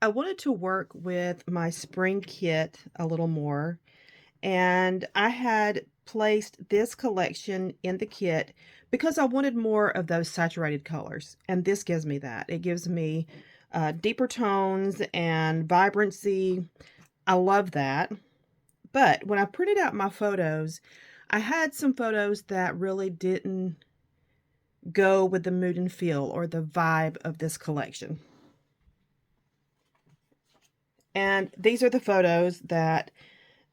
I wanted to work with my spring kit a little more, and I had placed this collection in the kit because I wanted more of those saturated colors, and this gives me that. It gives me deeper tones and vibrancy. I love that. But when I printed out my photos, I had some photos that really didn't go with the mood and feel or the vibe of this collection. And these are the photos that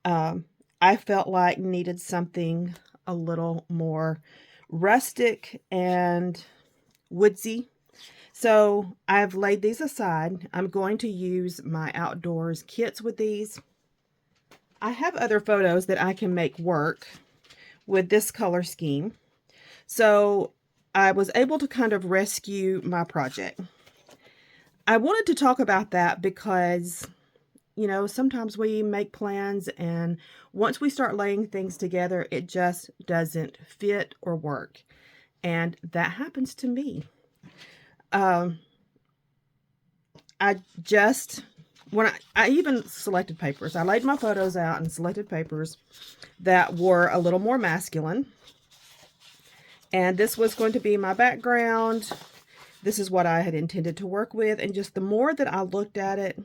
um, I felt like needed something a little more rustic and woodsy. So I've laid these aside. I'm going to use my outdoors kits with these. I have other photos that I can make work with this color scheme. So I was able to kind of rescue my project. I wanted to talk about that because sometimes we make plans and once we start laying things together, it just doesn't fit or work. And that happens to me. Um, I just, when I even selected papers, I laid my photos out and selected papers that were a little more masculine. And this was going to be my background. This is what I had intended to work with. And just the more that I looked at it,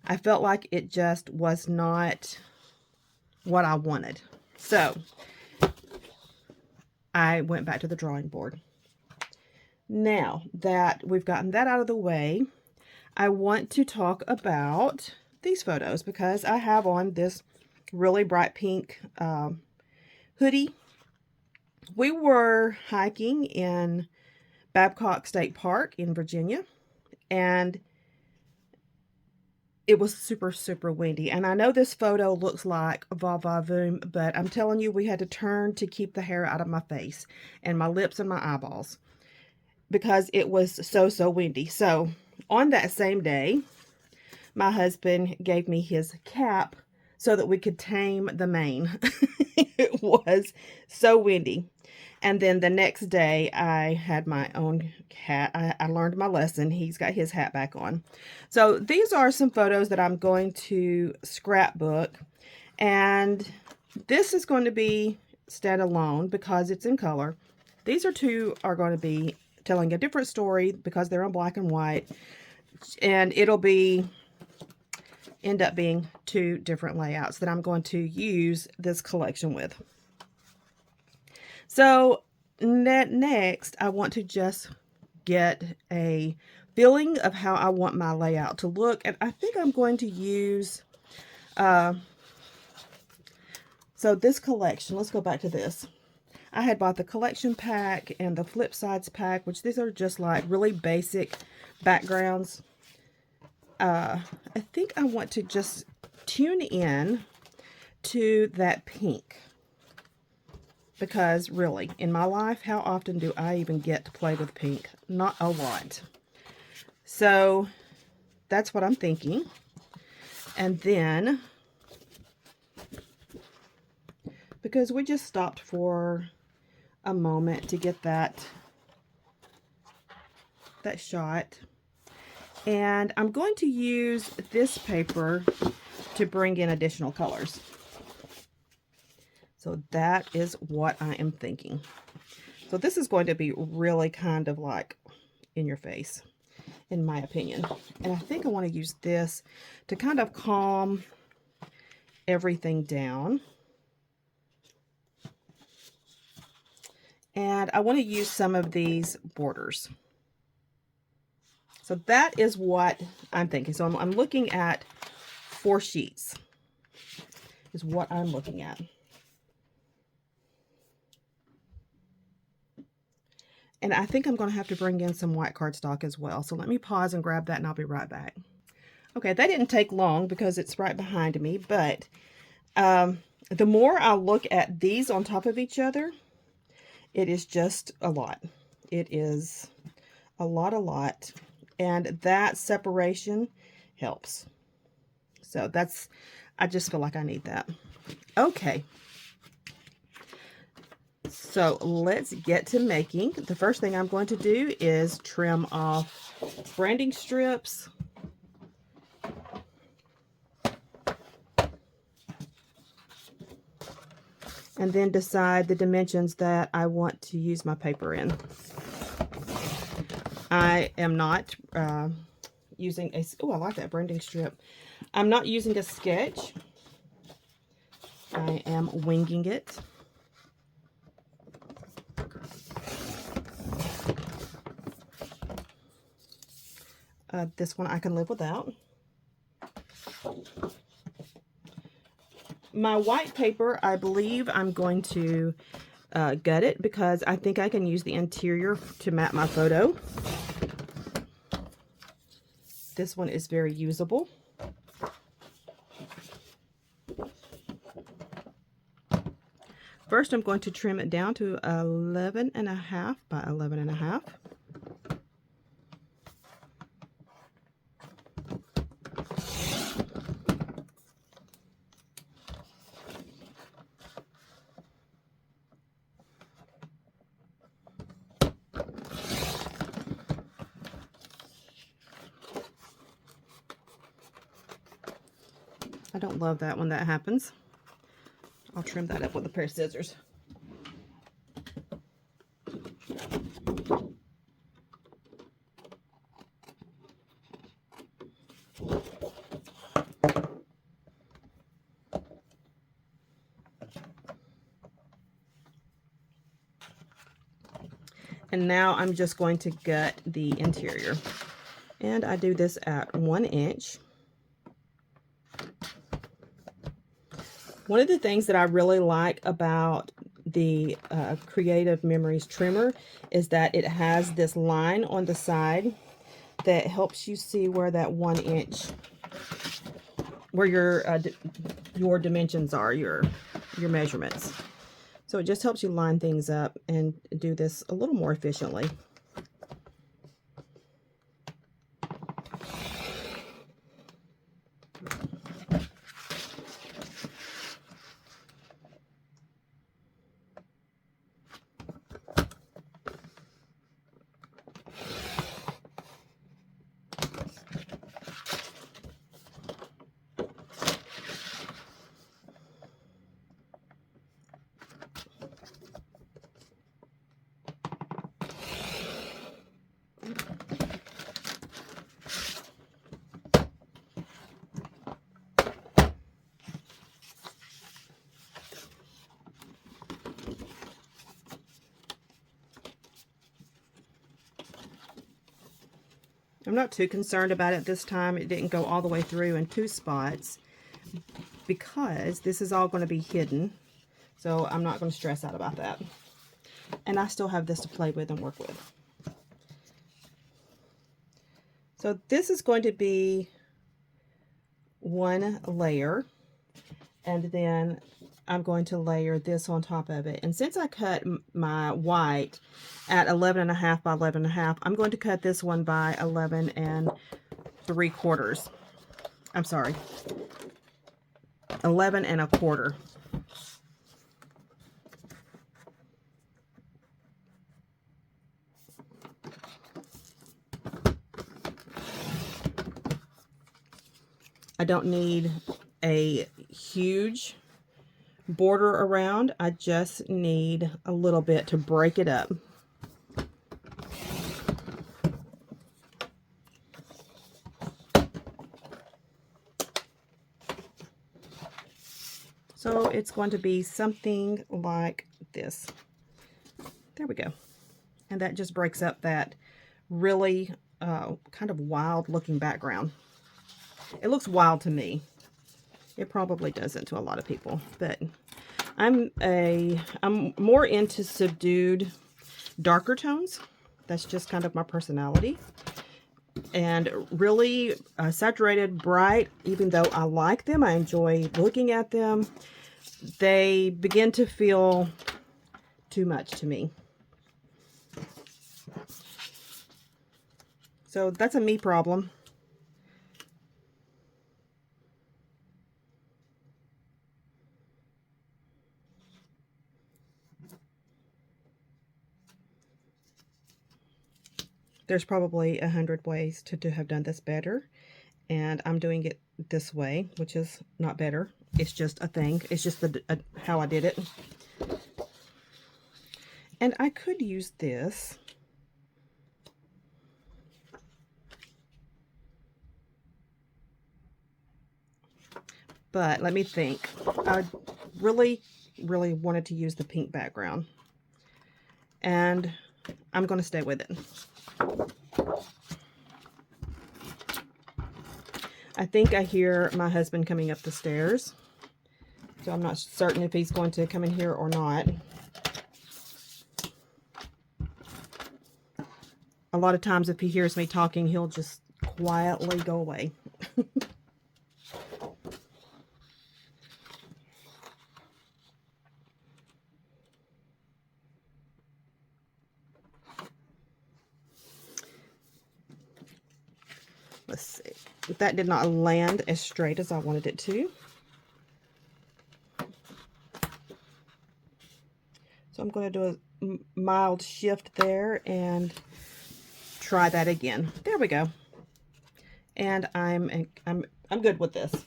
I felt like it just was not what I wanted. So I went back to the drawing board. Now that we've gotten that out of the way, I want to talk about these photos because I have on this really bright pink hoodie. We were hiking in Babcock State Park in Virginia, and it was super, super windy. And I know this photo looks like va va voom, but I'm telling you, we had to turn to keep the hair out of my face and my lips and my eyeballs because it was so, so windy. So on that same day, my husband gave me his cap so that we could tame the mane. It was so windy. And then the next day, I had my own hat. I learned my lesson. He's got his hat back on. So these are some photos that I'm going to scrapbook. And this is going to be standalone because it's in color. These two are going to be telling a different story because they're in black and white. And it'll end up being two different layouts that I'm going to use this collection with. So next, I want to just get a feeling of how I want my layout to look. And I think I'm going to use, so this collection, let's go back to this. I had bought the collection pack and the flip sides pack, which these are just like really basic backgrounds. I think I want to just tune in to that pink. Because really, in my life, how often do I even get to play with pink? Not a lot. So that's what I'm thinking. And then, because we just stopped for a moment to get that shot. And I'm going to use this paper to bring in additional colors. So that is what I am thinking. So this is going to be really kind of like in your face, in my opinion. And I think I want to use this to kind of calm everything down. And I want to use some of these borders. So that is what I'm thinking. So I'm looking at 4 sheets is what I'm looking at. And I think I'm going to have to bring in some white cardstock as well. So let me pause and grab that and I'll be right back. Okay, that didn't take long because it's right behind me. But the more I look at these on top of each other, it is just a lot. It is a lot. And that separation helps. So I just feel like I need that. Okay. So let's get to making. The first thing I'm going to do is trim off branding strips and then decide the dimensions that I want to use my paper in. I am not using a, oh, I like that branding strip. I'm not using a sketch. I am winging it. This one I can live without. My white paper, I believe I'm going to gut it because I think I can use the interior to map my photo. This one is very usable. First, I'm going to trim it down to 11.5 by 11.5. I don't love that when that happens. I'll trim that up with a pair of scissors. And now I'm just going to gut the interior. And I do this at 1 inch. One of the things that I really like about the Creative Memories trimmer is that it has this line on the side that helps you see where that 1 inch, where your dimensions are, your measurements. So it just helps you line things up and do this a little more efficiently. I'm not too concerned about it this time. It didn't go all the way through in 2 spots because this is all going to be hidden. So I'm not going to stress out about that. And I still have this to play with and work with. So this is going to be 1 layer. And then I'm going to layer this on top of it. And since I cut my white at 11.5 by 11.5, I'm going to cut this one by 11.75. I'm sorry, 11.25. I don't need a huge border around. I just need a little bit to break it up. So it's going to be something like this. There we go. And that just breaks up that really kind of wild looking background. It looks wild to me. It probably doesn't to a lot of people, but I'm more into subdued, darker tones. That's just kind of my personality. And really saturated, bright, even though I like them, I enjoy looking at them, they begin to feel too much to me. So that's a me problem. There's probably 100 ways to have done this better, and I'm doing it this way, which is not better. It's just a thing. It's just how I did it. And I could use this. But let me think. I really, really wanted to use the pink background. And I'm going to stay with it. I think I hear my husband coming up the stairs. So I'm not certain if he's going to come in here or not. A lot of times if he hears me talking, he'll just quietly go away. Let's see. That did not land as straight as I wanted it to. So I'm going to do a mild shift there and try that again. There we go. And I'm good with this.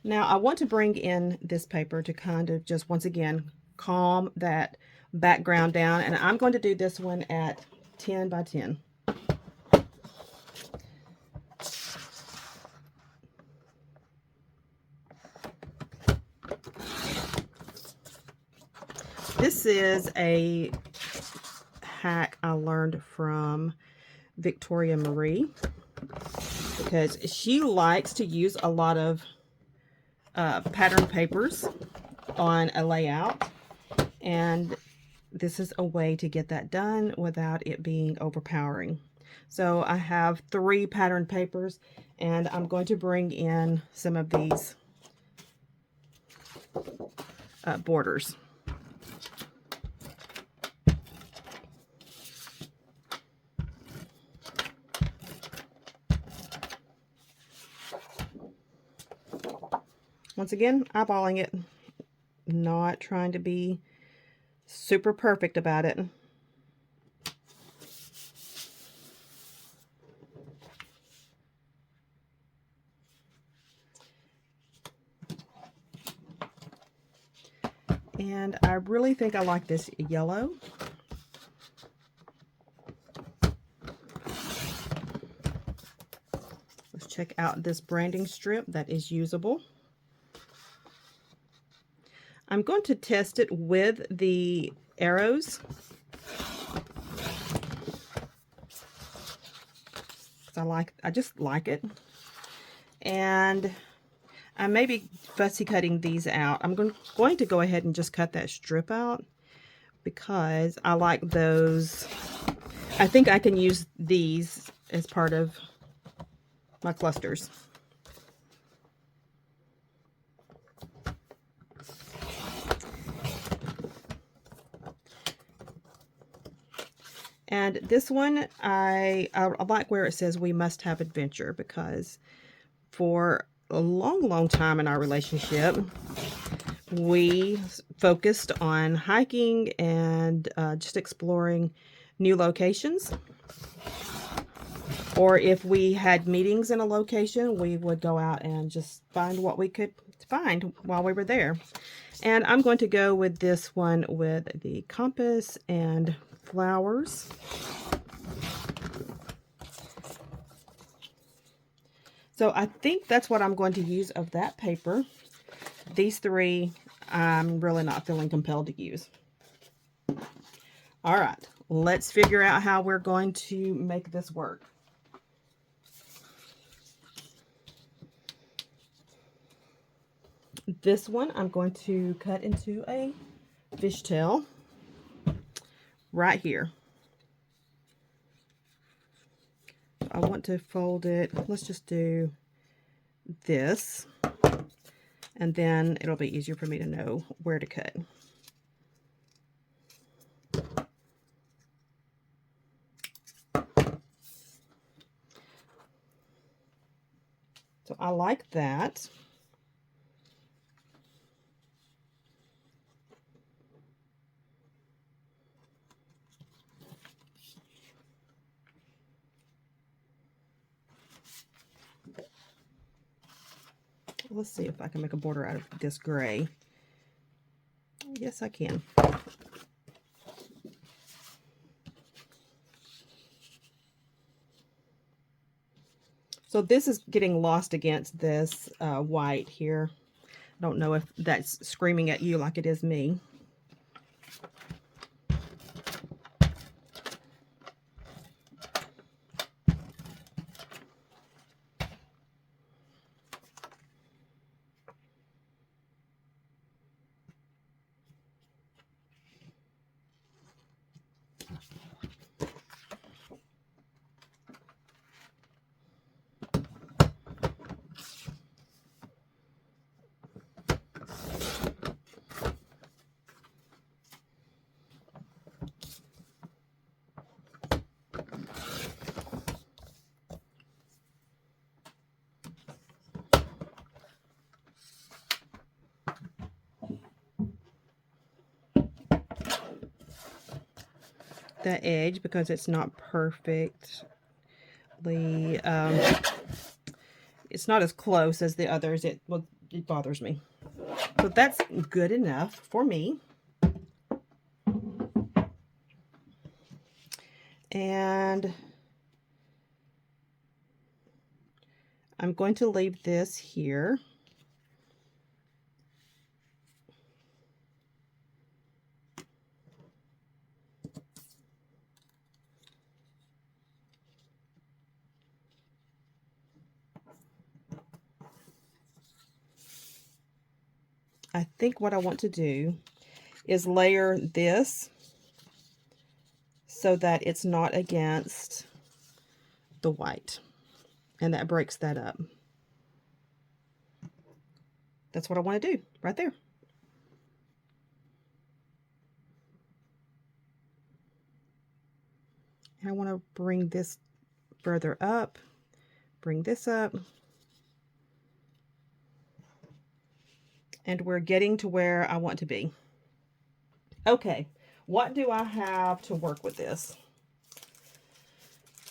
Now I want to bring in this paper to kind of just once again calm that background down, and I'm going to do this one at 10 by 10. This is a hack I learned from Victoria Marie, because she likes to use a lot of pattern papers on a layout, and this is a way to get that done without it being overpowering. So I have 3 pattern papers, and I'm going to bring in some of these borders. Once again, eyeballing it, not trying to be super perfect about it. And I really think I like this yellow. Let's check out this branding strip that is usable. I'm going to test it with the arrows. I just like it. And I may be fussy cutting these out. I'm going to go ahead and just cut that strip out because I like those. I think I can use these as part of my clusters. And this one, I like where it says we must have adventure, because for a long time in our relationship, we focused on hiking and just exploring new locations. Or if we had meetings in a location, we would go out and just find what we could find while we were there. And I'm going to go with this one with the compass and flowers. So I think that's what I'm going to use of that paper. These 3, I'm really not feeling compelled to use. All right, let's figure out how we're going to make this work. This one I'm going to cut into a fishtail right here. I want to fold it. Let's just do this, and then it'll be easier for me to know where to cut. So I like that. Let's see if I can make a border out of this gray. Yes, I can. So this is getting lost against this white here. I don't know if that's screaming at you like it is me. That edge, because it's not perfectly, it's not as close as the others. It bothers me. So that's good enough for me. And I'm going to leave this here. I think what I want to do is layer this so that it's not against the white, and that breaks that up. That's what I want to do right there. And I want to bring this further up, bring this up, and we're getting to where I want to be. Okay, what do I have to work with this?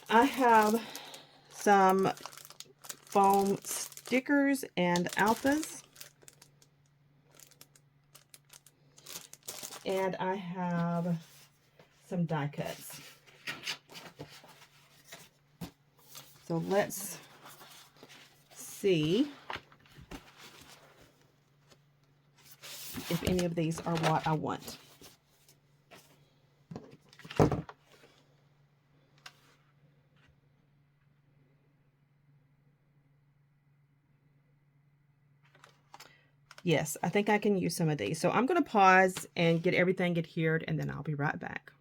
I have some foam stickers and alphas, and I have some die cuts. So let's see if any of these are what I want. Yes, I think I can use some of these. So I'm going to pause and get everything adhered, and then I'll be right back.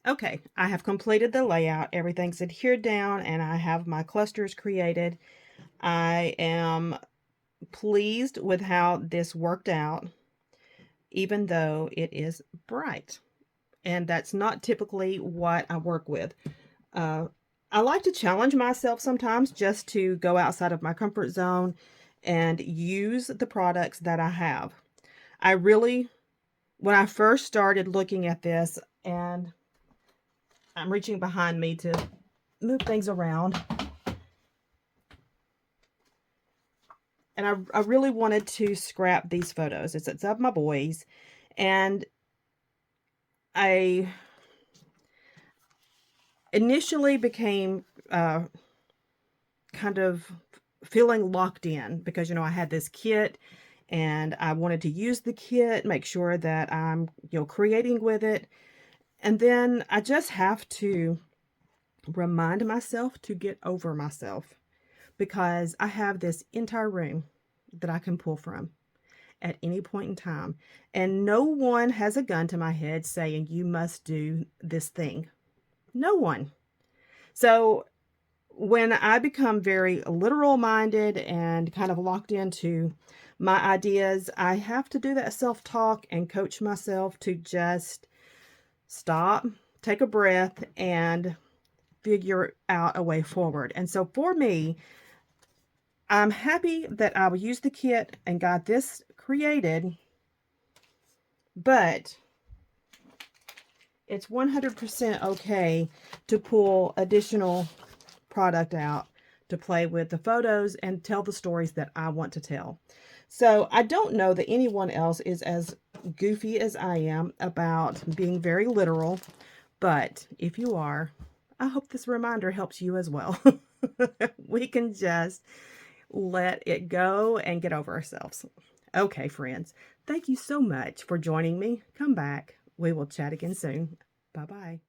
Okay, I have completed the layout. Everything's adhered down, and I have my clusters created. I am pleased with how this worked out, even though it is bright. And that's not typically what I work with. I like to challenge myself sometimes just to go outside of my comfort zone and use the products that I have. I really, when I first started looking at this, and I'm reaching behind me to move things around, and I really wanted to scrap these photos. It's of my boys, and I initially became kind of feeling locked in because, you know, I had this kit and I wanted to use the kit, make sure that I'm, you know, creating with it. And then I just have to remind myself to get over myself, because I have this entire room that I can pull from at any point in time. And no one has a gun to my head saying you must do this thing. No one. So when I become very literal minded and kind of locked into my ideas, I have to do that self-talk and coach myself to just stop, take a breath, and figure out a way forward. And so for me, I'm happy that I used the kit and got this created, but it's 100% okay to pull additional product out to play with the photos and tell the stories that I want to tell. So I don't know that anyone else is as goofy as I am about being very literal, but if you are, I hope this reminder helps you as well. We can just let it go and get over ourselves. Okay, friends, thank you so much for joining me. Come back. We will chat again soon. Bye bye.